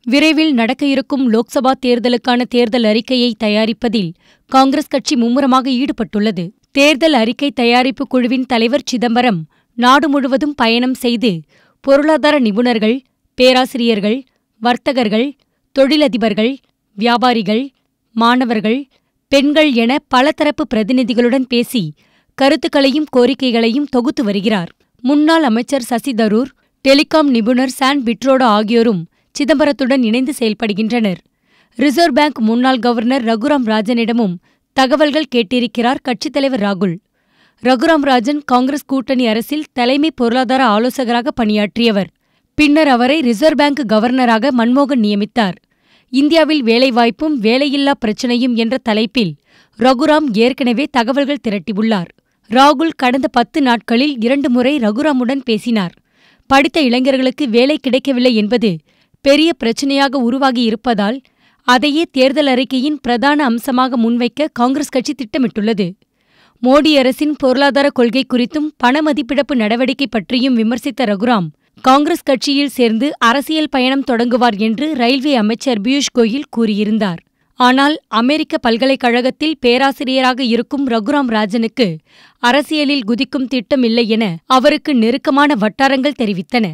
விரைவில் நடக்க இருக்கும் லோக்சபா தேர்தலுக்கான தேர்தல் அறிக்கையை தயாரிப்பதில் காங்கிரஸ் கட்சி மும்முரமாக ஈடுபட்டுள்ளது. தேர்தல் அறிக்கை தயாரிப்பு குழுவின் தலைவர் சிதம்பரம் நாடு முழுவதும் பயணம் செய்து பொருளாதார நிபுணர்கள், பேராசிரியர்கள், வர்த்தகர்கள், தொழிலதிபர்கள், வியாபாரிகள், மாணவர்கள், பெண்கள் என பலதரப்பு பிரதிநிதிகளுடன் பேசி கருத்துக்களையும் கோரிக்கைகளையும் தொகுத்து வருகிறார். முன்னாள் அமைச்சர் சசி தரூர், டெலிகாம் நிபுணர் சான் பிட்ரோடா ஆகியோரும் சிதம்பரத்துடன் இணைந்து செயல்படுகின்றனர். ரிசர்வ் பேங்க் முன்னாள் கவர்னர் ரகுராம் ராஜனிடமும் தகவல்கள் கேட்டிருக்கிறார் கட்சித் தலைவர் ராகுல். ரகுராம் ராஜன் காங்கிரஸ் கூட்டணி அரசில் தலைமை பொருளாதார ஆலோசகராக பணியாற்றியவர். பின்னர் அவரை ரிசர்வ் பேங்க் கவர்னராக மன்மோகன் நியமித்தார். இந்தியாவில் வேலைவாய்ப்பும் வேலையில்லா பிரச்சினையும் என்ற தலைப்பில் ரகுராம் ஏற்கனவே தகவல்கள் திரட்டியுள்ளார். ராகுல் கடந்த 10 நாட்களில் 2 முறை ரகுராமுடன் பேசினார். படித்த இளைஞர்களுக்கு வேலை கிடைக்கவில்லை என்பது பெரிய பிரச்சினையாக உருவாகியிருப்பதால் அதையே தேர்தல் அறிக்கையின் பிரதான அம்சமாக முன்வைக்க காங்கிரஸ் கட்சி திட்டமிட்டுள்ளது. மோடி அரசின் பொருளாதார கொள்கை குறித்தும் பண மதிப்பிழப்பு நடவடிக்கை பற்றியும் விமர்சித்த ரகுராம், காங்கிரஸ் கட்சியில் சேர்ந்து அரசியல் பயணம் தொடங்குவார் என்று ரயில்வே அமைச்சர் பியூஷ் கோயல் கூறியிருந்தார். ஆனால் அமெரிக்க பல்கலைக்கழகத்தில் பேராசிரியராக இருக்கும் ரகுராம் ராஜனுக்கு அரசியலில் குதிக்கும் திட்டமில்லை என அவருக்கு நெருக்கமான வட்டாரங்கள் தெரிவித்தன.